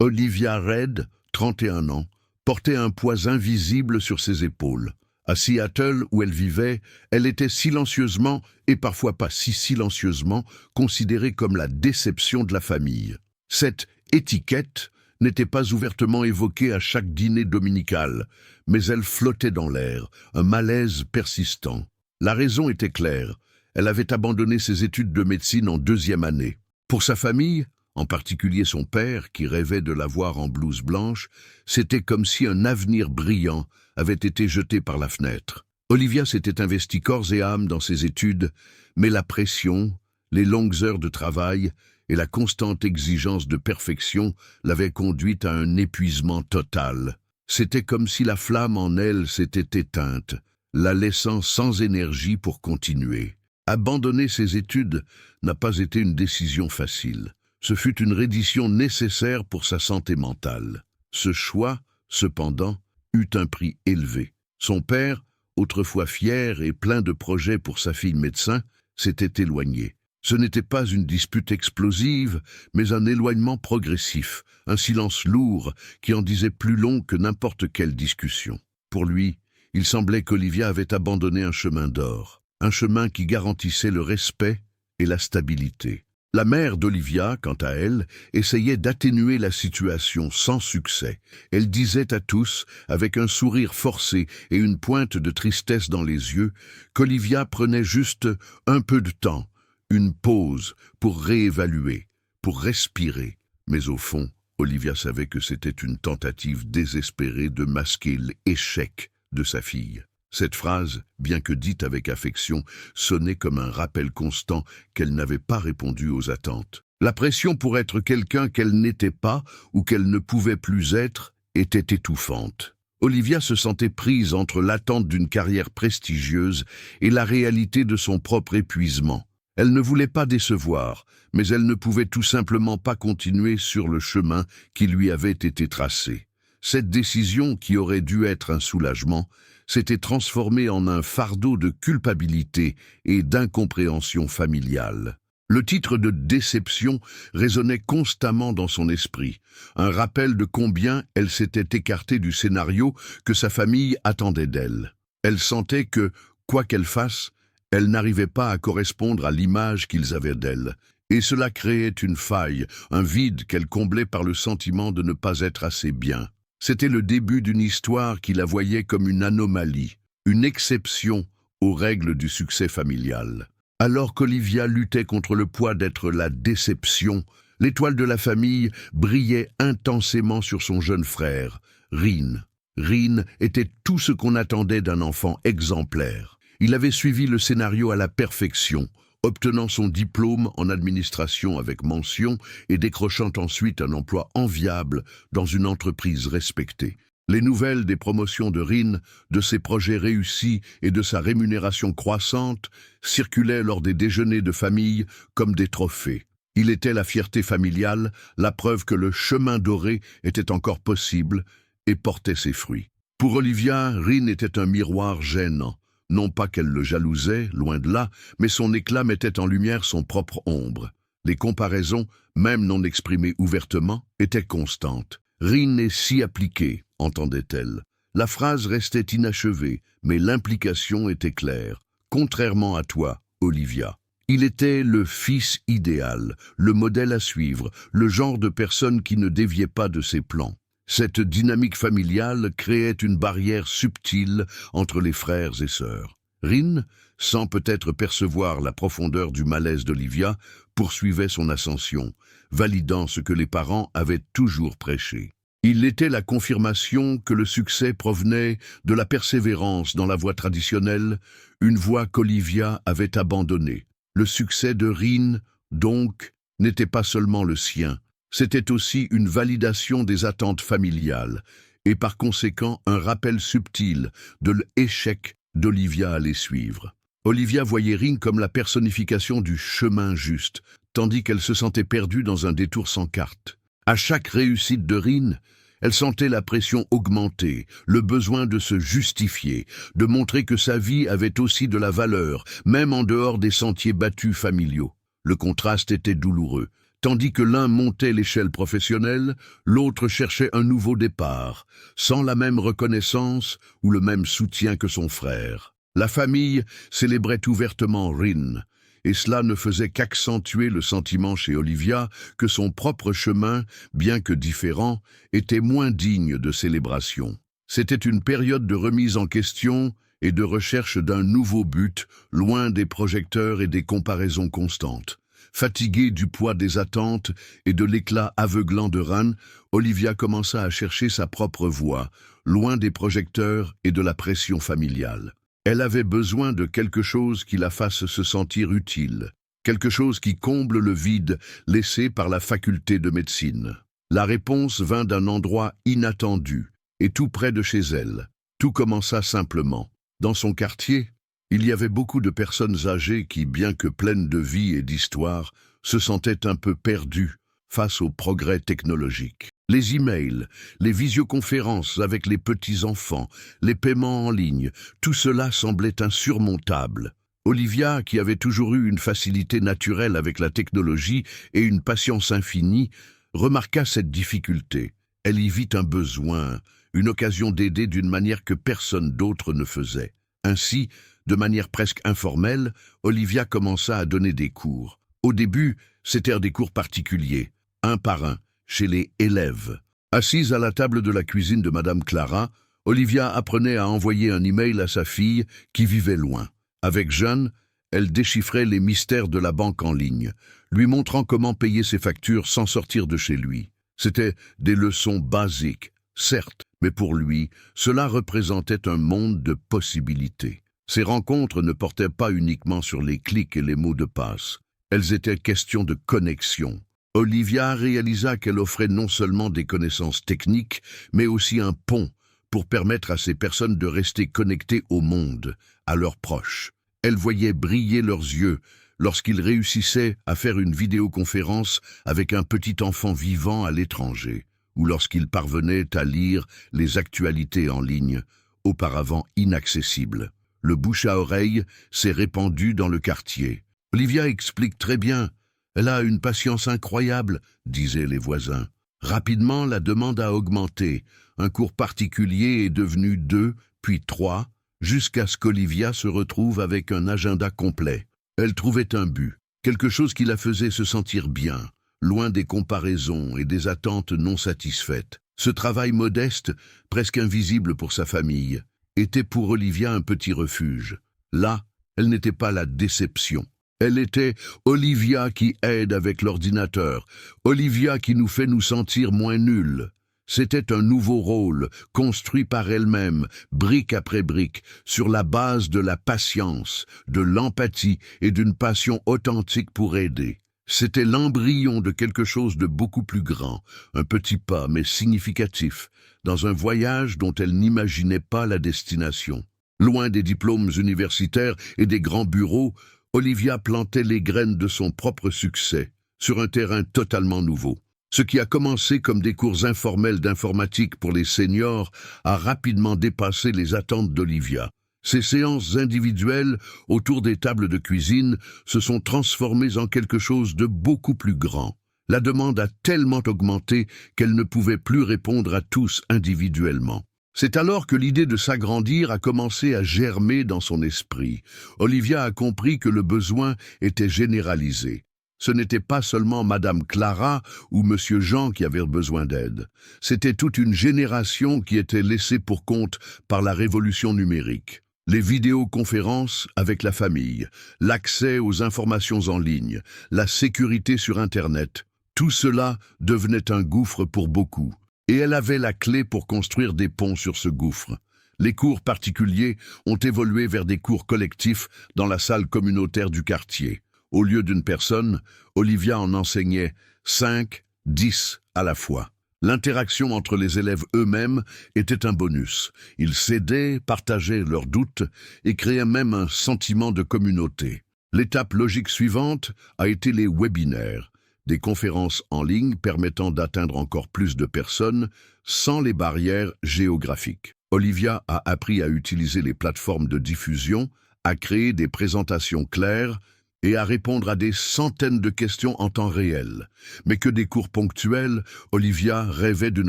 Olivia Reid, 31 ans, portait un poids invisible sur ses épaules. À Seattle, où elle vivait, elle était silencieusement, et parfois pas si silencieusement, considérée comme la déception de la famille. Cette étiquette n'était pas ouvertement évoquée à chaque dîner dominical, mais elle flottait dans l'air, un malaise persistant. La raison était claire, elle avait abandonné ses études de médecine en 2e année. Pour sa famille, en particulier son père, qui rêvait de la voir en blouse blanche, c'était comme si un avenir brillant avait été jeté par la fenêtre. Olivia s'était investie corps et âme dans ses études, mais la pression, les longues heures de travail et la constante exigence de perfection l'avaient conduite à un épuisement total. C'était comme si la flamme en elle s'était éteinte, la laissant sans énergie pour continuer. Abandonner ses études n'a pas été une décision facile. Ce fut une reddition nécessaire pour sa santé mentale. Ce choix, cependant, eut un prix élevé. Son père, autrefois fier et plein de projets pour sa fille médecin, s'était éloigné. Ce n'était pas une dispute explosive, mais un éloignement progressif, un silence lourd qui en disait plus long que n'importe quelle discussion. Pour lui, il semblait qu'Olivia avait abandonné un chemin d'or, un chemin qui garantissait le respect et la stabilité. La mère d'Olivia, quant à elle, essayait d'atténuer la situation sans succès. Elle disait à tous, avec un sourire forcé et une pointe de tristesse dans les yeux, qu'Olivia prenait juste un peu de temps, une pause pour réévaluer, pour respirer. Mais au fond, Olivia savait que c'était une tentative désespérée de masquer l'échec de sa fille. Cette phrase, bien que dite avec affection, sonnait comme un rappel constant qu'elle n'avait pas répondu aux attentes. La pression pour être quelqu'un qu'elle n'était pas ou qu'elle ne pouvait plus être était étouffante. Olivia se sentait prise entre l'attente d'une carrière prestigieuse et la réalité de son propre épuisement. Elle ne voulait pas décevoir, mais elle ne pouvait tout simplement pas continuer sur le chemin qui lui avait été tracé. Cette décision, qui aurait dû être un soulagement, s'était transformée en un fardeau de culpabilité et d'incompréhension familiale. Le titre de déception résonnait constamment dans son esprit, un rappel de combien elle s'était écartée du scénario que sa famille attendait d'elle. Elle sentait que, quoi qu'elle fasse, elle n'arrivait pas à correspondre à l'image qu'ils avaient d'elle, et cela créait une faille, un vide qu'elle comblait par le sentiment de ne pas être assez bien. C'était le début d'une histoire qui la voyait comme une anomalie, une exception aux règles du succès familial. Alors qu'Olivia luttait contre le poids d'être la déception, l'étoile de la famille brillait intensément sur son jeune frère, Rhin. Rhin était tout ce qu'on attendait d'un enfant exemplaire. Il avait suivi le scénario à la perfection, obtenant son diplôme en administration avec mention et décrochant ensuite un emploi enviable dans une entreprise respectée. Les nouvelles des promotions de Rhin, de ses projets réussis et de sa rémunération croissante circulaient lors des déjeuners de famille comme des trophées. Il était la fierté familiale, la preuve que le chemin doré était encore possible et portait ses fruits. Pour Olivia, Rhin était un miroir gênant. Non pas qu'elle le jalousait, loin de là, mais son éclat mettait en lumière son propre ombre. Les comparaisons, même non exprimées ouvertement, étaient constantes. « Rhin est si appliqué », entendait-elle. La phrase restait inachevée, mais l'implication était claire. Contrairement à toi, Olivia. Il était le fils idéal, le modèle à suivre, le genre de personne qui ne déviait pas de ses plans. Cette dynamique familiale créait une barrière subtile entre les frères et sœurs. Rhin, sans peut-être percevoir la profondeur du malaise d'Olivia, poursuivait son ascension, validant ce que les parents avaient toujours prêché. Il était la confirmation que le succès provenait de la persévérance dans la voie traditionnelle, une voie qu'Olivia avait abandonnée. Le succès de Rhin, donc, n'était pas seulement le sien. C'était aussi une validation des attentes familiales et par conséquent un rappel subtil de l'échec d'Olivia à les suivre. Olivia voyait Rhin comme la personnification du chemin juste, tandis qu'elle se sentait perdue dans un détour sans carte. À chaque réussite de Rhin, elle sentait la pression augmenter, le besoin de se justifier, de montrer que sa vie avait aussi de la valeur, même en dehors des sentiers battus familiaux. Le contraste était douloureux, Tandis que l'un montait l'échelle professionnelle, l'autre cherchait un nouveau départ, sans la même reconnaissance ou le même soutien que son frère. La famille célébrait ouvertement Rin, et cela ne faisait qu'accentuer le sentiment chez Olivia que son propre chemin, bien que différent, était moins digne de célébration. C'était une période de remise en question et de recherche d'un nouveau but, loin des projecteurs et des comparaisons constantes. Fatiguée du poids des attentes et de l'éclat aveuglant de Ran, Olivia commença à chercher sa propre voie, loin des projecteurs et de la pression familiale. Elle avait besoin de quelque chose qui la fasse se sentir utile, quelque chose qui comble le vide laissé par la faculté de médecine. La réponse vint d'un endroit inattendu et tout près de chez elle. Tout commença simplement. Dans son quartier, il y avait beaucoup de personnes âgées qui, bien que pleines de vie et d'histoire, se sentaient un peu perdues face aux progrès technologiques. Les emails, les visioconférences avec les petits-enfants, les paiements en ligne, tout cela semblait insurmontable. Olivia, qui avait toujours eu une facilité naturelle avec la technologie et une patience infinie, remarqua cette difficulté. Elle y vit un besoin, une occasion d'aider d'une manière que personne d'autre ne faisait. Ainsi, de manière presque informelle, Olivia commença à donner des cours. Au début, c'étaient des cours particuliers, un par un, chez les élèves. Assise à la table de la cuisine de Madame Clara, Olivia apprenait à envoyer un email à sa fille qui vivait loin. Avec Jeanne, elle déchiffrait les mystères de la banque en ligne, lui montrant comment payer ses factures sans sortir de chez lui. C'étaient des leçons basiques, certes, mais pour lui, cela représentait un monde de possibilités. Ces rencontres ne portaient pas uniquement sur les clics et les mots de passe. Elles étaient questions de connexion. Olivia réalisa qu'elle offrait non seulement des connaissances techniques, mais aussi un pont pour permettre à ces personnes de rester connectées au monde, à leurs proches. Elle voyait briller leurs yeux lorsqu'ils réussissaient à faire une vidéoconférence avec un petit enfant vivant à l'étranger, ou lorsqu'ils parvenaient à lire les actualités en ligne, auparavant inaccessibles. Le bouche à oreille s'est répandu dans le quartier. Olivia explique très bien. Elle a une patience incroyable, disaient les voisins. Rapidement, la demande a augmenté. Un cours particulier est devenu 2, puis 3, jusqu'à ce qu'Olivia se retrouve avec un agenda complet. Elle trouvait un but, quelque chose qui la faisait se sentir bien, loin des comparaisons et des attentes non satisfaites. Ce travail modeste, presque invisible pour sa famille, était pour Olivia un petit refuge. Là, elle n'était pas la déception. Elle était Olivia qui aide avec l'ordinateur, Olivia qui nous fait nous sentir moins nuls. C'était un nouveau rôle, construit par elle-même, brique après brique, sur la base de la patience, de l'empathie et d'une passion authentique pour aider. C'était l'embryon de quelque chose de beaucoup plus grand, un petit pas mais significatif, dans un voyage dont elle n'imaginait pas la destination. Loin des diplômes universitaires et des grands bureaux, Olivia plantait les graines de son propre succès, sur un terrain totalement nouveau. Ce qui a commencé comme des cours informels d'informatique pour les seniors a rapidement dépassé les attentes d'Olivia. Ces séances individuelles autour des tables de cuisine se sont transformées en quelque chose de beaucoup plus grand. La demande a tellement augmenté qu'elle ne pouvait plus répondre à tous individuellement. C'est alors que l'idée de s'agrandir a commencé à germer dans son esprit. Olivia a compris que le besoin était généralisé. Ce n'était pas seulement Madame Clara ou Monsieur Jean qui avaient besoin d'aide. C'était toute une génération qui était laissée pour compte par la révolution numérique. Les vidéoconférences avec la famille, l'accès aux informations en ligne, la sécurité sur Internet, tout cela devenait un gouffre pour beaucoup. Et elle avait la clé pour construire des ponts sur ce gouffre. Les cours particuliers ont évolué vers des cours collectifs dans la salle communautaire du quartier. Au lieu d'une personne, Olivia en enseignait 5, 10 à la fois. L'interaction entre les élèves eux-mêmes était un bonus. Ils s'aidaient, partageaient leurs doutes et créaient même un sentiment de communauté. L'étape logique suivante a été les webinaires, des conférences en ligne permettant d'atteindre encore plus de personnes sans les barrières géographiques. Olivia a appris à utiliser les plateformes de diffusion, à créer des présentations claires et à répondre à des centaines de questions en temps réel. Mais que des cours ponctuels, Olivia rêvait d'une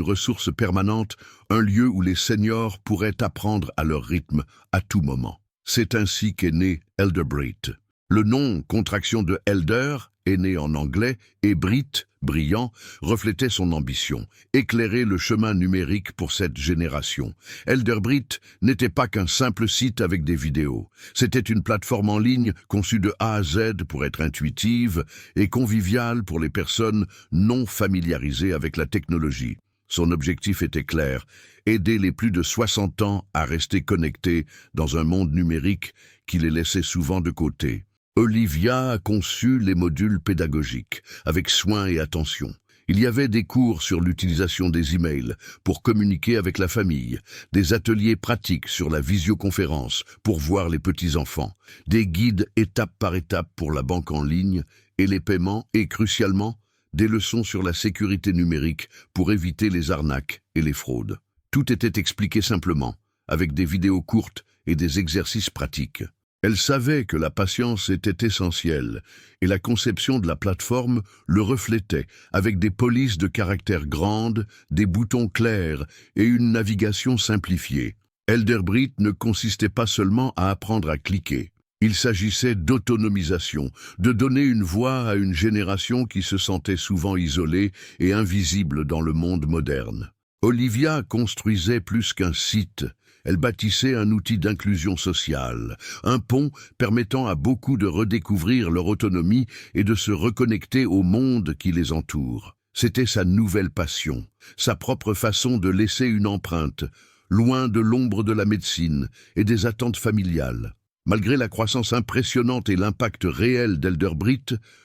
ressource permanente, un lieu où les seniors pourraient apprendre à leur rythme à tout moment. C'est ainsi qu'est né Elderbrit. Le nom, contraction de Elder, est né en anglais, et Brit, brillant, reflétait son ambition, éclairer le chemin numérique pour cette génération. Elderbrit n'était pas qu'un simple site avec des vidéos. C'était une plateforme en ligne conçue de A à Z pour être intuitive et conviviale pour les personnes non familiarisées avec la technologie. Son objectif était clair, aider les plus de 60 ans à rester connectés dans un monde numérique qui les laissait souvent de côté. Olivia a conçu les modules pédagogiques, avec soin et attention. Il y avait des cours sur l'utilisation des emails pour communiquer avec la famille, des ateliers pratiques sur la visioconférence pour voir les petits-enfants, des guides étape par étape pour la banque en ligne et les paiements et, crucialement, des leçons sur la sécurité numérique pour éviter les arnaques et les fraudes. Tout était expliqué simplement, avec des vidéos courtes et des exercices pratiques. Elle savait que la patience était essentielle, et la conception de la plateforme le reflétait, avec des polices de caractères grandes, des boutons clairs et une navigation simplifiée. Elderbrit ne consistait pas seulement à apprendre à cliquer. Il s'agissait d'autonomisation, de donner une voix à une génération qui se sentait souvent isolée et invisible dans le monde moderne. Olivia construisait plus qu'un site. Elle bâtissait un outil d'inclusion sociale, un pont permettant à beaucoup de redécouvrir leur autonomie et de se reconnecter au monde qui les entoure. C'était sa nouvelle passion, sa propre façon de laisser une empreinte, loin de l'ombre de la médecine et des attentes familiales. Malgré la croissance impressionnante et l'impact réel d'Elderbrit,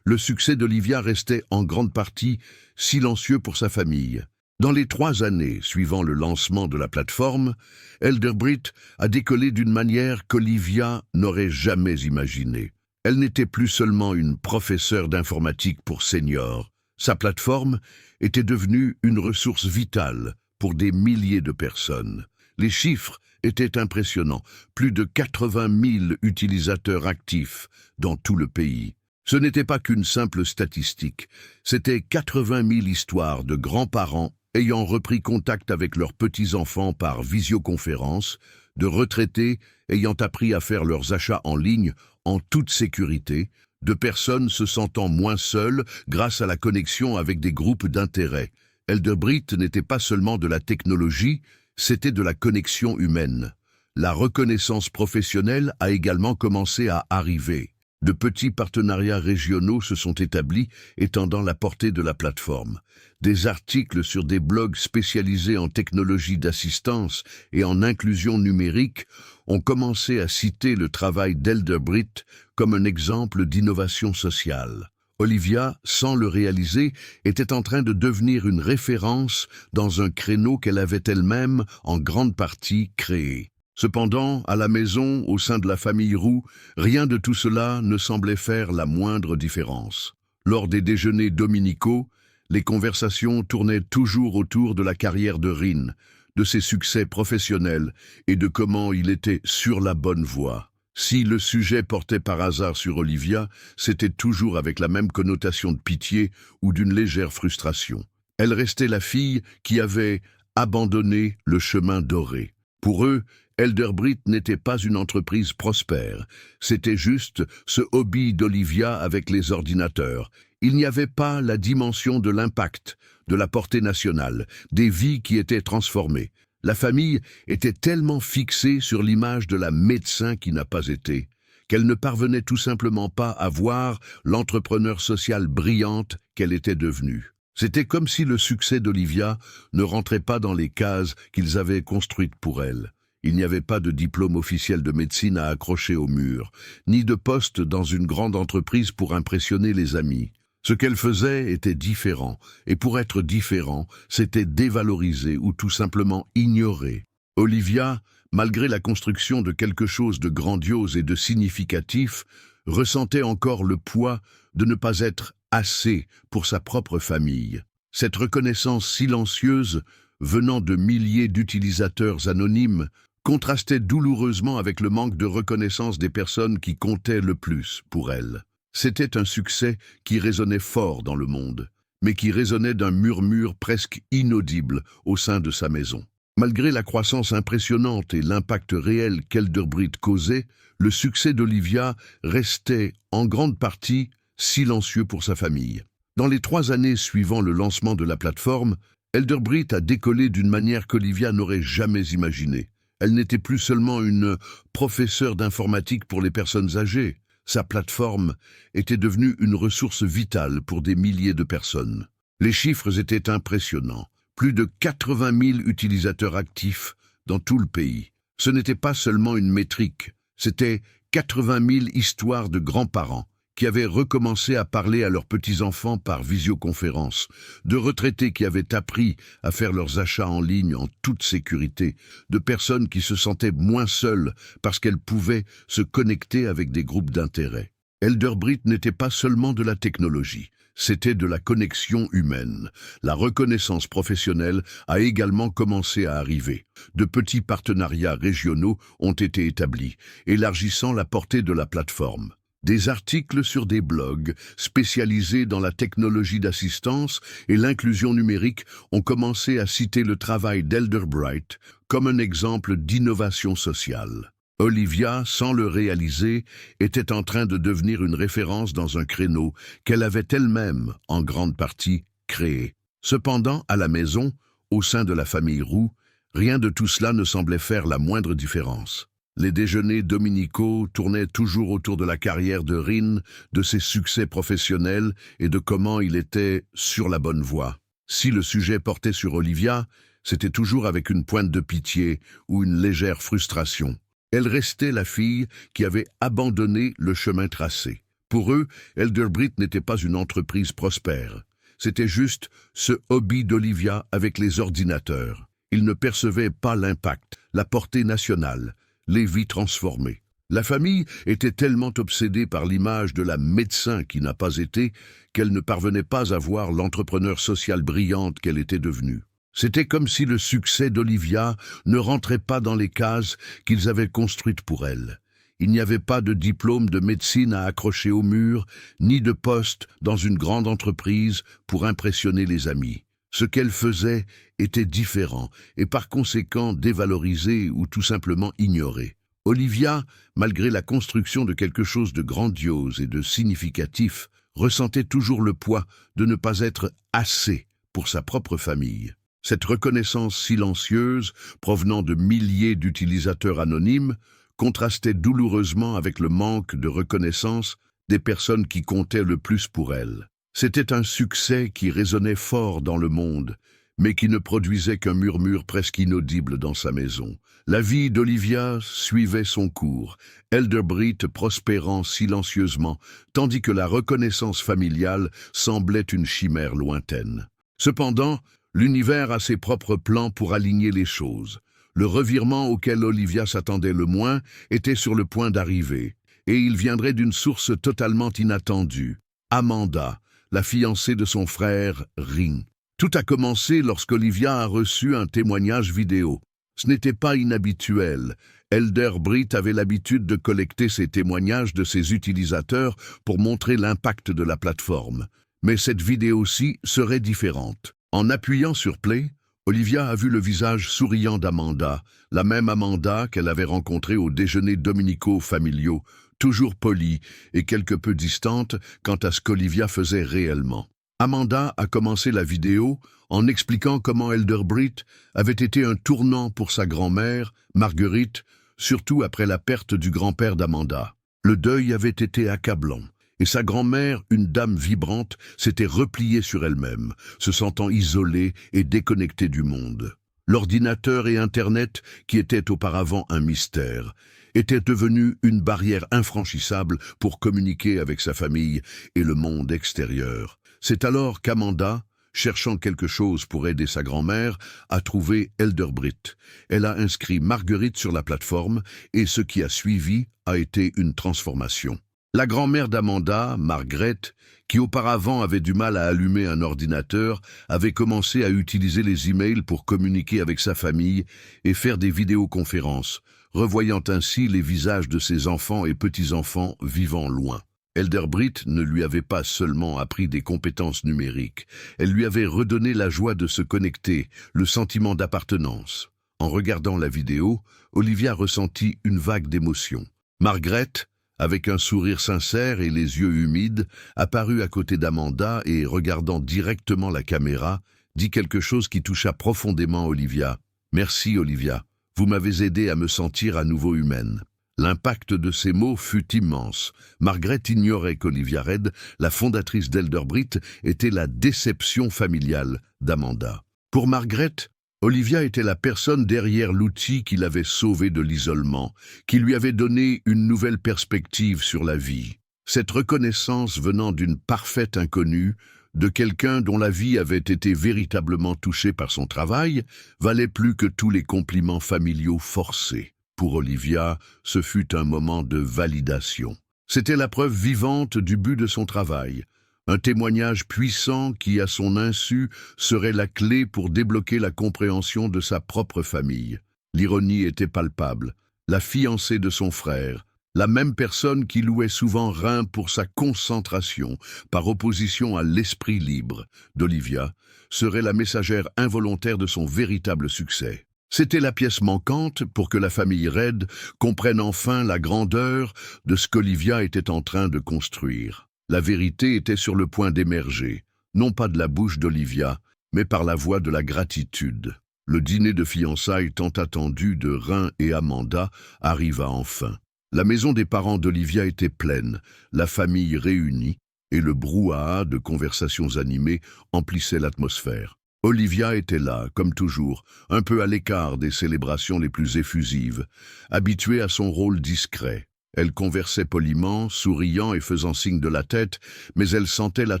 le succès d'Olivia restait en grande partie silencieux pour sa famille. Dans les 3 années suivant le lancement de la plateforme, Elderbrit a décollé d'une manière qu'Olivia n'aurait jamais imaginée. Elle n'était plus seulement une professeure d'informatique pour seniors. Sa plateforme était devenue une ressource vitale pour des milliers de personnes. Les chiffres étaient impressionnants, plus de 80 000 utilisateurs actifs dans tout le pays. Ce n'était pas qu'une simple statistique, c'était 80 000 histoires de grands-parents ayant repris contact avec leurs petits-enfants par visioconférence, de retraités ayant appris à faire leurs achats en ligne en toute sécurité, de personnes se sentant moins seules grâce à la connexion avec des groupes d'intérêt. Elderbrit n'était pas seulement de la technologie, c'était de la connexion humaine. La reconnaissance professionnelle a également commencé à arriver. De petits partenariats régionaux se sont établis, étendant la portée de la plateforme. Des articles sur des blogs spécialisés en technologie d'assistance et en inclusion numérique ont commencé à citer le travail d'Elderbrit comme un exemple d'innovation sociale. Olivia, sans le réaliser, était en train de devenir une référence dans un créneau qu'elle avait elle-même en grande partie créé. Cependant, à la maison, au sein de la famille Roux, rien de tout cela ne semblait faire la moindre différence. Lors des déjeuners dominicaux, les conversations tournaient toujours autour de la carrière de Rin, de ses succès professionnels et de comment il était sur la bonne voie. Si le sujet portait par hasard sur Olivia, c'était toujours avec la même connotation de pitié ou d'une légère frustration. Elle restait la fille qui avait abandonné le chemin doré. Pour eux, Elderbrit n'était pas une entreprise prospère, c'était juste ce hobby d'Olivia avec les ordinateurs. Il n'y avait pas la dimension de l'impact, de la portée nationale, des vies qui étaient transformées. La famille était tellement fixée sur l'image de la médecin qui n'a pas été, qu'elle ne parvenait tout simplement pas à voir l'entrepreneur sociale brillante qu'elle était devenue. C'était comme si le succès d'Olivia ne rentrait pas dans les cases qu'ils avaient construites pour elle. Il n'y avait pas de diplôme officiel de médecine à accrocher au mur, ni de poste dans une grande entreprise pour impressionner les amis. Ce qu'elle faisait était différent, et pour être différent, c'était dévalorisé ou tout simplement ignoré. Olivia, malgré la construction de quelque chose de grandiose et de significatif, ressentait encore le poids de ne pas être assez pour sa propre famille. Cette reconnaissance silencieuse, venant de milliers d'utilisateurs anonymes, contrastait douloureusement avec le manque de reconnaissance des personnes qui comptaient le plus pour elle. C'était un succès qui résonnait fort dans le monde, mais qui résonnait d'un murmure presque inaudible au sein de sa maison. Malgré la croissance impressionnante et l'impact réel qu'Elderbrit causait, le succès d'Olivia restait en grande partie silencieux pour sa famille. Dans les 3 années suivant le lancement de la plateforme, Elderbrit a décollé d'une manière qu'Olivia n'aurait jamais imaginée. Elle n'était plus seulement une professeure d'informatique pour les personnes âgées. Sa plateforme était devenue une ressource vitale pour des milliers de personnes. Les chiffres étaient impressionnants. Plus de 80 000 utilisateurs actifs dans tout le pays. Ce n'était pas seulement une métrique, c'était 80 000 histoires de grands-parents qui avaient recommencé à parler à leurs petits-enfants par visioconférence, de retraités qui avaient appris à faire leurs achats en ligne en toute sécurité, de personnes qui se sentaient moins seules parce qu'elles pouvaient se connecter avec des groupes d'intérêt. Elderbrit n'était pas seulement de la technologie. C'était de la connexion humaine. La reconnaissance professionnelle a également commencé à arriver. De petits partenariats régionaux ont été établis, élargissant la portée de la plateforme. Des articles sur des blogs spécialisés dans la technologie d'assistance et l'inclusion numérique ont commencé à citer le travail d'Elderbrit comme un exemple d'innovation sociale. Olivia, sans le réaliser, était en train de devenir une référence dans un créneau qu'elle avait elle-même, en grande partie, créé. Cependant, à la maison, au sein de la famille Roux, rien de tout cela ne semblait faire la moindre différence. Les déjeuners dominicaux tournaient toujours autour de la carrière de Rin, de ses succès professionnels et de comment il était sur la bonne voie. Si le sujet portait sur Olivia, c'était toujours avec une pointe de pitié ou une légère frustration. Elle restait la fille qui avait abandonné le chemin tracé. Pour eux, Elderbrit n'était pas une entreprise prospère. C'était juste ce hobby d'Olivia avec les ordinateurs. Ils ne percevaient pas l'impact, la portée nationale, les vies transformées. La famille était tellement obsédée par l'image de la médecin qui n'a pas été qu'elle ne parvenait pas à voir l'entrepreneur sociale brillante qu'elle était devenue. C'était comme si le succès d'Olivia ne rentrait pas dans les cases qu'ils avaient construites pour elle. Il n'y avait pas de diplôme de médecine à accrocher au mur, ni de poste dans une grande entreprise pour impressionner les amis. Ce qu'elle faisait était différent et par conséquent dévalorisé ou tout simplement ignoré. Olivia, malgré la construction de quelque chose de grandiose et de significatif, ressentait toujours le poids de ne pas être assez pour sa propre famille. Cette reconnaissance silencieuse, provenant de milliers d'utilisateurs anonymes, contrastait douloureusement avec le manque de reconnaissance des personnes qui comptaient le plus pour elle. C'était un succès qui résonnait fort dans le monde, mais qui ne produisait qu'un murmure presque inaudible dans sa maison. La vie d'Olivia suivait son cours, Elderbrit prospérant silencieusement, tandis que la reconnaissance familiale semblait une chimère lointaine. Cependant, l'univers a ses propres plans pour aligner les choses. Le revirement auquel Olivia s'attendait le moins était sur le point d'arriver, et il viendrait d'une source totalement inattendue. Amanda, la fiancée de son frère Rin. Tout a commencé lorsqu'Olivia a reçu un témoignage vidéo. Ce n'était pas inhabituel. Elderbrit avait l'habitude de collecter ces témoignages de ses utilisateurs pour montrer l'impact de la plateforme. Mais cette vidéo-ci serait différente. En appuyant sur Play, Olivia a vu le visage souriant d'Amanda, la même Amanda qu'elle avait rencontrée au déjeuner dominicaux familiaux, toujours polie et quelque peu distante quant à ce qu'Olivia faisait réellement. Amanda a commencé la vidéo en expliquant comment Elderbrit avait été un tournant pour sa grand-mère, Marguerite, surtout après la perte du grand-père d'Amanda. Le deuil avait été accablant. Et sa grand-mère, une dame vibrante, s'était repliée sur elle-même, se sentant isolée et déconnectée du monde. L'ordinateur et Internet, qui étaient auparavant un mystère, étaient devenus une barrière infranchissable pour communiquer avec sa famille et le monde extérieur. C'est alors qu'Amanda, cherchant quelque chose pour aider sa grand-mère, a trouvé Elderbrit. Elle a inscrit Marguerite sur la plateforme et ce qui a suivi a été une transformation. La grand-mère d'Amanda, Margrethe, qui auparavant avait du mal à allumer un ordinateur, avait commencé à utiliser les emails pour communiquer avec sa famille et faire des vidéoconférences, revoyant ainsi les visages de ses enfants et petits-enfants vivant loin. Elderbrit ne lui avait pas seulement appris des compétences numériques, elle lui avait redonné la joie de se connecter, le sentiment d'appartenance. En regardant la vidéo, Olivia ressentit une vague d'émotion. Margaret, avec un sourire sincère et les yeux humides, apparut à côté d'Amanda et, regardant directement la caméra, dit quelque chose qui toucha profondément Olivia. « Merci Olivia, vous m'avez aidé à me sentir à nouveau humaine. » L'impact de ces mots fut immense. Margaret ignorait qu'Olivia Reid, la fondatrice d'Elderbrit, était la déception familiale d'Amanda. Pour Margaret, Olivia était la personne derrière l'outil qui l'avait sauvée de l'isolement, qui lui avait donné une nouvelle perspective sur la vie. Cette reconnaissance venant d'une parfaite inconnue, de quelqu'un dont la vie avait été véritablement touchée par son travail, valait plus que tous les compliments familiaux forcés. Pour Olivia, ce fut un moment de validation. C'était la preuve vivante du but de son travail, un témoignage puissant qui, à son insu, serait la clé pour débloquer la compréhension de sa propre famille. L'ironie était palpable. La fiancée de son frère, la même personne qui louait souvent Rhin pour sa concentration, par opposition à l'esprit libre d'Olivia, serait la messagère involontaire de son véritable succès. C'était la pièce manquante pour que la famille Reid comprenne enfin la grandeur de ce qu'Olivia était en train de construire. La vérité était sur le point d'émerger, non pas de la bouche d'Olivia, mais par la voix de la gratitude. Le dîner de fiançailles tant attendu de Rhin et Amanda arriva enfin. La maison des parents d'Olivia était pleine, la famille réunie, et le brouhaha de conversations animées emplissait l'atmosphère. Olivia était là, comme toujours, un peu à l'écart des célébrations les plus effusives, habituée à son rôle discret. Elle conversait poliment, souriant et faisant signe de la tête, mais elle sentait la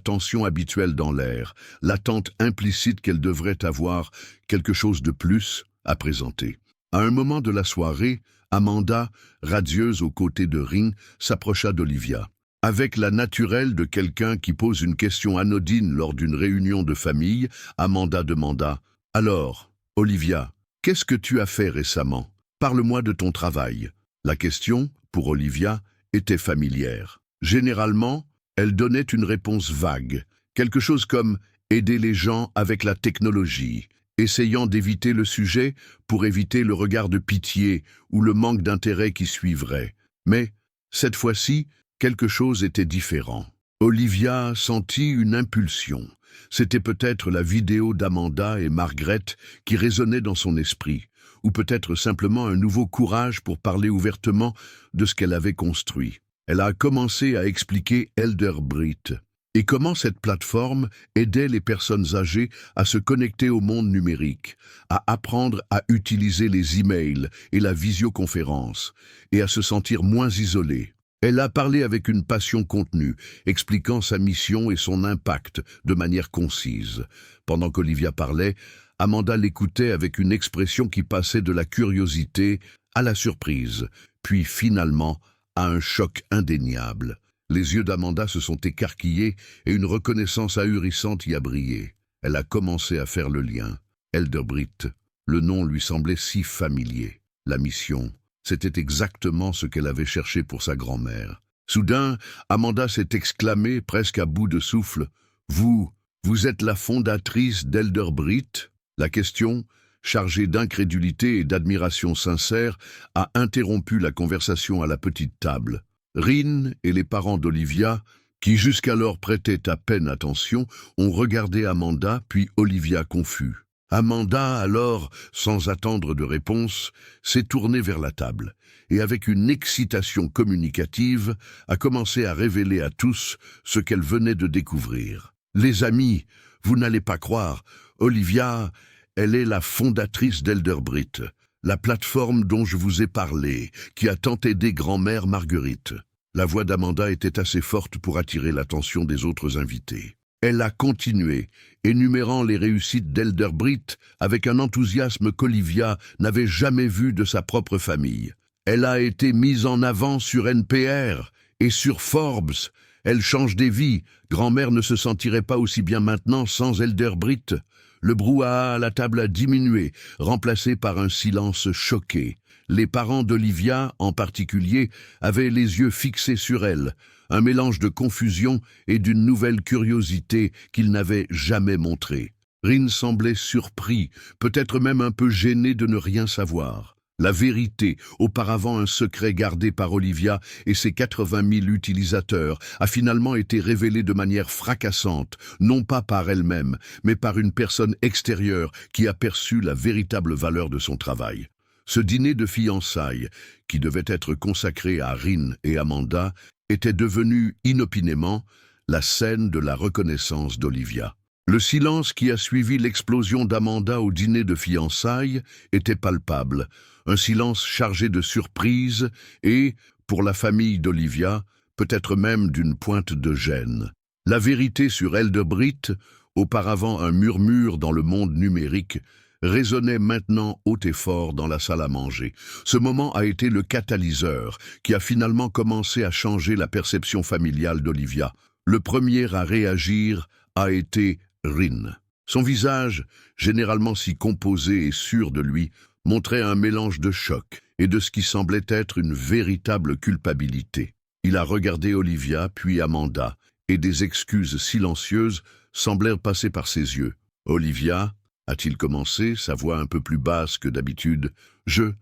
tension habituelle dans l'air, l'attente implicite qu'elle devrait avoir quelque chose de plus à présenter. À un moment de la soirée, Amanda, radieuse aux côtés de Rhin, s'approcha d'Olivia. Avec la naturelle de quelqu'un qui pose une question anodine lors d'une réunion de famille, Amanda demanda « Alors, Olivia, qu'est-ce que tu as fait récemment? Parle-moi de ton travail. » La question, pour Olivia, était familière. Généralement, elle donnait une réponse vague, quelque chose comme « aider les gens avec la technologie », essayant d'éviter le sujet pour éviter le regard de pitié ou le manque d'intérêt qui suivrait. Mais, cette fois-ci, quelque chose était différent. Olivia sentit une impulsion. C'était peut-être la vidéo d'Amanda et Margaret qui résonnait dans son esprit, ou peut-être simplement un nouveau courage pour parler ouvertement de ce qu'elle avait construit. Elle a commencé à expliquer Elderbrit et comment cette plateforme aidait les personnes âgées à se connecter au monde numérique, à apprendre à utiliser les emails et la visioconférence, et à se sentir moins isolées. Elle a parlé avec une passion contenue, expliquant sa mission et son impact de manière concise. Pendant qu'Olivia parlait, Amanda l'écoutait avec une expression qui passait de la curiosité à la surprise, puis finalement à un choc indéniable. Les yeux d'Amanda se sont écarquillés et une reconnaissance ahurissante y a brillé. Elle a commencé à faire le lien. Elderbrit, le nom lui semblait si familier. La mission, c'était exactement ce qu'elle avait cherché pour sa grand-mère. Soudain, Amanda s'est exclamée, presque à bout de souffle, « Vous êtes la fondatrice d'Elderbrit ?» La question, chargée d'incrédulité et d'admiration sincère, a interrompu la conversation à la petite table. Rhin et les parents d'Olivia, qui jusqu'alors prêtaient à peine attention, ont regardé Amanda, puis Olivia confus. Amanda, alors, sans attendre de réponse, s'est tournée vers la table et, avec une excitation communicative, a commencé à révéler à tous ce qu'elle venait de découvrir. « Les amis, vous n'allez pas croire, Olivia, elle est la fondatrice d'Elderbrit, la plateforme dont je vous ai parlé, qui a tant aidé grand-mère Marguerite. » La voix d'Amanda était assez forte pour attirer l'attention des autres invités. Elle a continué, énumérant les réussites d'Elderbrit avec un enthousiasme qu'Olivia n'avait jamais vu de sa propre famille. Elle a été mise en avant sur NPR et sur Forbes. Elle change des vies. Grand-mère ne se sentirait pas aussi bien maintenant sans Elderbrit. Le brouhaha à la table a diminué, remplacé par un silence choqué. Les parents d'Olivia, en particulier, avaient les yeux fixés sur elle, un mélange de confusion et d'une nouvelle curiosité qu'il n'avait jamais montrée. Rin semblait surpris, peut-être même un peu gêné de ne rien savoir. La vérité, auparavant un secret gardé par Olivia et ses 80 000 utilisateurs, a finalement été révélée de manière fracassante, non pas par elle-même, mais par une personne extérieure qui a perçu la véritable valeur de son travail. Ce dîner de fiançailles, qui devait être consacré à Rin et Amanda, était devenu inopinément la scène de la reconnaissance d'Olivia. Le silence qui a suivi l'explosion d'Amanda au dîner de fiançailles était palpable, un silence chargé de surprise et, pour la famille d'Olivia, peut-être même d'une pointe de gêne. La vérité sur Eldebrit, auparavant un murmure dans le monde numérique, résonnait maintenant haut et fort dans la salle à manger. Ce moment a été le catalyseur qui a finalement commencé à changer la perception familiale d'Olivia. Le premier à réagir a été Rin. Son visage, généralement si composé et sûr de lui, montrait un mélange de choc et de ce qui semblait être une véritable culpabilité. Il a regardé Olivia, puis Amanda, et des excuses silencieuses semblèrent passer par ses yeux. « Olivia » a-t-il commencé, sa voix un peu plus basse que d'habitude. « Je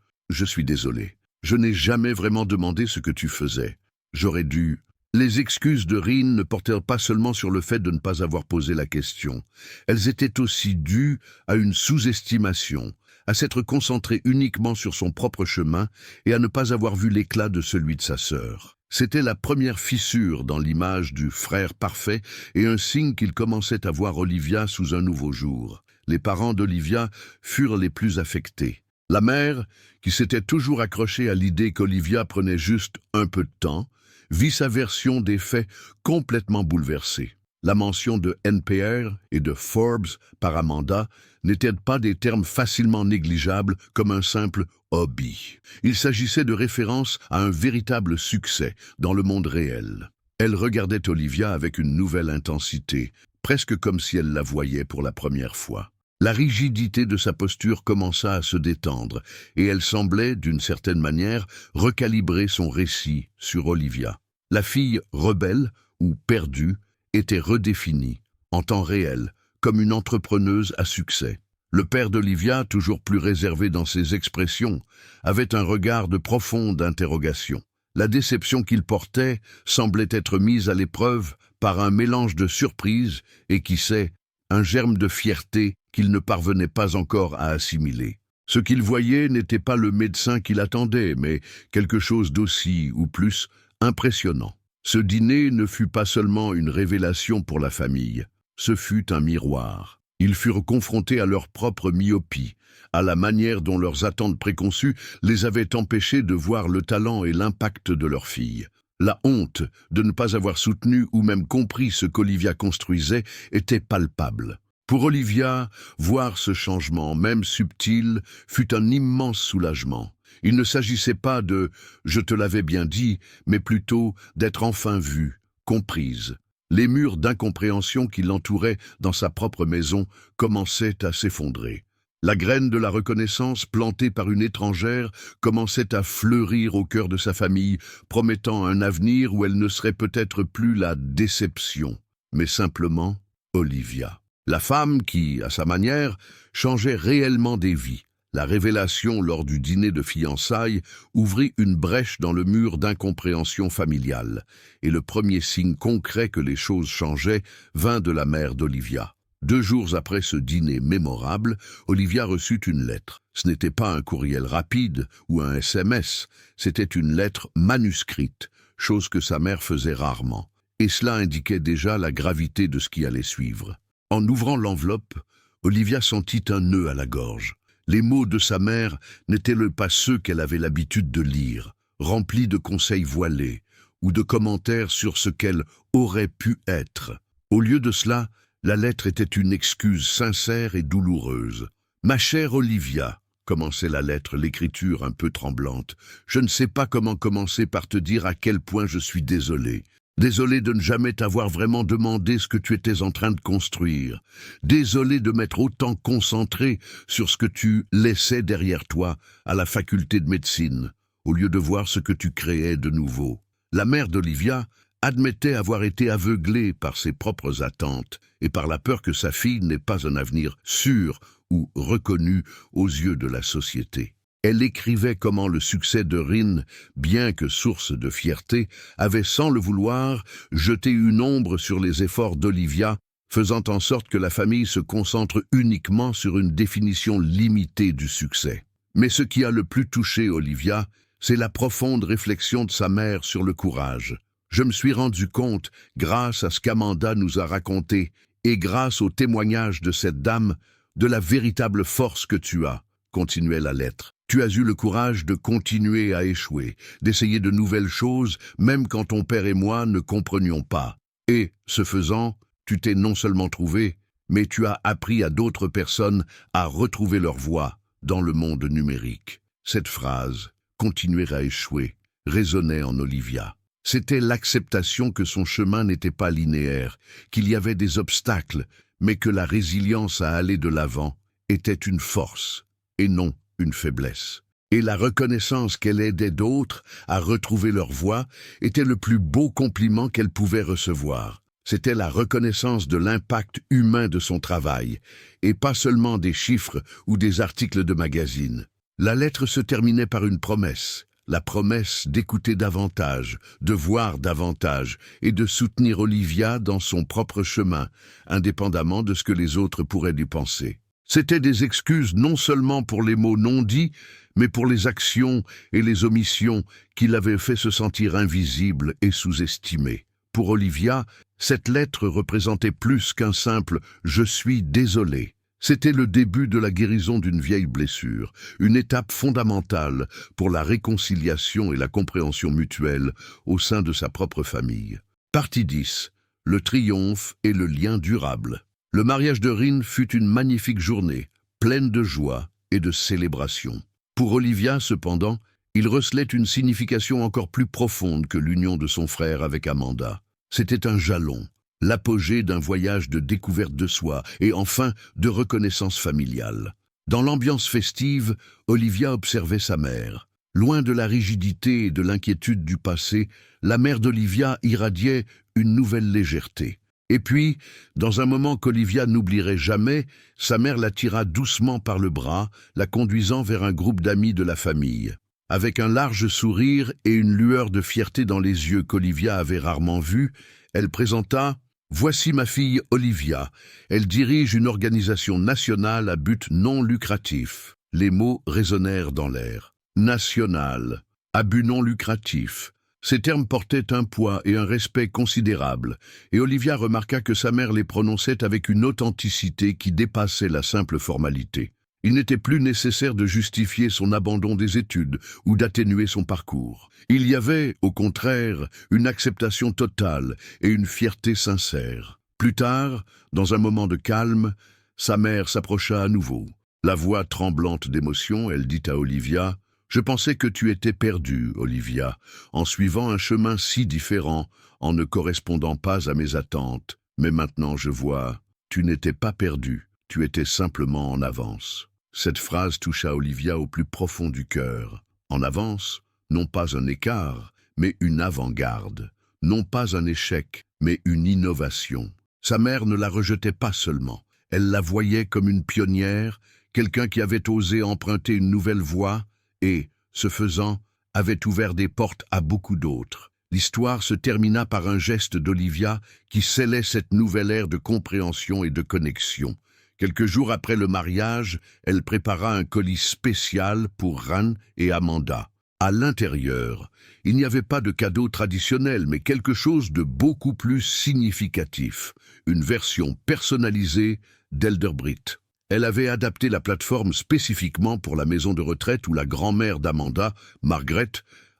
suis désolé. Je n'ai jamais vraiment demandé ce que tu faisais. J'aurais dû... » Les excuses de Rin ne portèrent pas seulement sur le fait de ne pas avoir posé la question. Elles étaient aussi dues à une sous-estimation, à s'être concentré uniquement sur son propre chemin et à ne pas avoir vu l'éclat de celui de sa sœur. C'était la première fissure dans l'image du frère parfait et un signe qu'il commençait à voir Olivia sous un nouveau jour. Les parents d'Olivia furent les plus affectés. La mère, qui s'était toujours accrochée à l'idée qu'Olivia prenait juste un peu de temps, vit sa version des faits complètement bouleversée. La mention de NPR et de Forbes par Amanda n'étaient pas des termes facilement négligeables comme un simple hobby. Il s'agissait de références à un véritable succès dans le monde réel. Elle regardait Olivia avec une nouvelle intensité, presque comme si elle la voyait pour la première fois. La rigidité de sa posture commença à se détendre, et elle semblait, d'une certaine manière, recalibrer son récit sur Olivia. La fille rebelle, ou perdue, était redéfinie, en temps réel, comme une entrepreneuse à succès. Le père d'Olivia, toujours plus réservé dans ses expressions, avait un regard de profonde interrogation. La déception qu'il portait semblait être mise à l'épreuve par un mélange de surprise et, qui sait, un germe de fierté qu'il ne parvenait pas encore à assimiler. Ce qu'il voyait n'était pas le médecin qu'il attendait, mais quelque chose d'aussi, ou plus, impressionnant. Ce dîner ne fut pas seulement une révélation pour la famille, ce fut un miroir. Ils furent confrontés à leur propre myopie, à la manière dont leurs attentes préconçues les avaient empêchés de voir le talent et l'impact de leur fille. La honte de ne pas avoir soutenu ou même compris ce qu'Olivia construisait était palpable. Pour Olivia, voir ce changement, même subtil, fut un immense soulagement. Il ne s'agissait pas de « je te l'avais bien dit », mais plutôt d'être enfin vue, comprise. Les murs d'incompréhension qui l'entouraient dans sa propre maison commençaient à s'effondrer. La graine de la reconnaissance plantée par une étrangère commençait à fleurir au cœur de sa famille, promettant un avenir où elle ne serait peut-être plus la déception, mais simplement Olivia. La femme qui, à sa manière, changeait réellement des vies. La révélation lors du dîner de fiançailles ouvrit une brèche dans le mur d'incompréhension familiale, et le premier signe concret que les choses changeaient vint de la mère d'Olivia. 2 jours après ce dîner mémorable, Olivia reçut une lettre. Ce n'était pas un courriel rapide ou un SMS, c'était une lettre manuscrite, chose que sa mère faisait rarement. Et cela indiquait déjà la gravité de ce qui allait suivre. En ouvrant l'enveloppe, Olivia sentit un nœud à la gorge. Les mots de sa mère n'étaient pas ceux qu'elle avait l'habitude de lire, remplis de conseils voilés ou de commentaires sur ce qu'elle aurait pu être. Au lieu de cela, la lettre était une excuse sincère et douloureuse. « Ma chère Olivia », commençait la lettre, l'écriture un peu tremblante, « je ne sais pas comment commencer par te dire à quel point je suis désolé. Désolé de ne jamais t'avoir vraiment demandé ce que tu étais en train de construire. Désolé de m'être autant concentré sur ce que tu laissais derrière toi à la faculté de médecine, au lieu de voir ce que tu créais de nouveau. » La mère d'Olivia admettait avoir été aveuglé par ses propres attentes et par la peur que sa fille n'ait pas un avenir sûr ou reconnu aux yeux de la société. Elle écrivait comment le succès de Rin, bien que source de fierté, avait sans le vouloir jeté une ombre sur les efforts d'Olivia, faisant en sorte que la famille se concentre uniquement sur une définition limitée du succès. Mais ce qui a le plus touché Olivia, c'est la profonde réflexion de sa mère sur le courage. Je me suis rendu compte, grâce à ce qu'Amanda nous a raconté, et grâce au témoignage de cette dame, de la véritable force que tu as, continuait la lettre. Tu as eu le courage de continuer à échouer, d'essayer de nouvelles choses, même quand ton père et moi ne comprenions pas. Et, ce faisant, tu t'es non seulement trouvé, mais tu as appris à d'autres personnes à retrouver leur voie dans le monde numérique. Cette phrase, « continuer à échouer », résonnait en Olivia. C'était l'acceptation que son chemin n'était pas linéaire, qu'il y avait des obstacles, mais que la résilience à aller de l'avant était une force, et non une faiblesse. Et la reconnaissance qu'elle aidait d'autres à retrouver leur voie était le plus beau compliment qu'elle pouvait recevoir. C'était la reconnaissance de l'impact humain de son travail, et pas seulement des chiffres ou des articles de magazines. La lettre se terminait par une promesse, la promesse d'écouter davantage, de voir davantage et de soutenir Olivia dans son propre chemin, indépendamment de ce que les autres pourraient lui penser. C'étaient des excuses non seulement pour les mots non dits, mais pour les actions et les omissions qui l'avaient fait se sentir invisible et sous-estimé. Pour Olivia, cette lettre représentait plus qu'un simple « je suis désolé ». C'était le début de la guérison d'une vieille blessure, une étape fondamentale pour la réconciliation et la compréhension mutuelle au sein de sa propre famille. Partie 10. Le triomphe et le lien durable. Le mariage de Rin fut une magnifique journée, pleine de joie et de célébration. Pour Olivia, cependant, il recelait une signification encore plus profonde que l'union de son frère avec Amanda. C'était un jalon, l'apogée d'un voyage de découverte de soi et enfin de reconnaissance familiale. Dans l'ambiance festive, Olivia observait sa mère. Loin de la rigidité et de l'inquiétude du passé, la mère d'Olivia irradiait une nouvelle légèreté. Et puis, dans un moment qu'Olivia n'oublierait jamais, sa mère la tira doucement par le bras, la conduisant vers un groupe d'amis de la famille. Avec un large sourire et une lueur de fierté dans les yeux qu'Olivia avait rarement vus, elle présenta « Voici ma fille Olivia. Elle dirige une organisation nationale à but non lucratif. » Les mots résonnèrent dans l'air. « National, à but non lucratif. » Ces termes portaient un poids et un respect considérables, et Olivia remarqua que sa mère les prononçait avec une authenticité qui dépassait la simple formalité. Il n'était plus nécessaire de justifier son abandon des études ou d'atténuer son parcours. Il y avait, au contraire, une acceptation totale et une fierté sincère. Plus tard, dans un moment de calme, sa mère s'approcha à nouveau. La voix tremblante d'émotion, elle dit à Olivia « Je pensais que tu étais perdue, Olivia, en suivant un chemin si différent, en ne correspondant pas à mes attentes. Mais maintenant je vois, tu n'étais pas perdue, tu étais simplement en avance. » Cette phrase toucha Olivia au plus profond du cœur. En avance, non pas un écart, mais une avant-garde. Non pas un échec, mais une innovation. Sa mère ne la rejetait pas seulement. Elle la voyait comme une pionnière, quelqu'un qui avait osé emprunter une nouvelle voie et, ce faisant, avait ouvert des portes à beaucoup d'autres. L'histoire se termina par un geste d'Olivia qui scellait cette nouvelle ère de compréhension et de connexion. Quelques jours après le mariage, elle prépara un colis spécial pour Ran et Amanda. À l'intérieur, il n'y avait pas de cadeau traditionnel, mais quelque chose de beaucoup plus significatif, une version personnalisée d'Elderbrit. Elle avait adapté la plateforme spécifiquement pour la maison de retraite où la grand-mère d'Amanda, Margaret,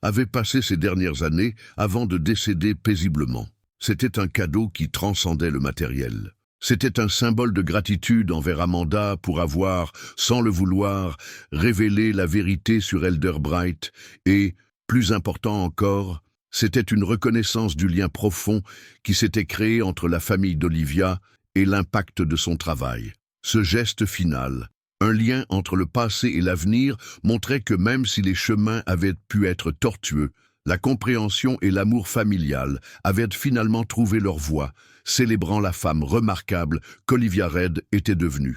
avait passé ses dernières années avant de décéder paisiblement. C'était un cadeau qui transcendait le matériel. C'était un symbole de gratitude envers Amanda pour avoir, sans le vouloir, révélé la vérité sur Elderbright et, plus important encore, c'était une reconnaissance du lien profond qui s'était créé entre la famille d'Olivia et l'impact de son travail. Ce geste final, un lien entre le passé et l'avenir, montrait que même si les chemins avaient pu être tortueux, La compréhension et l'amour familial avaient finalement trouvé leur voie, célébrant la femme remarquable qu'Olivia Reid était devenue.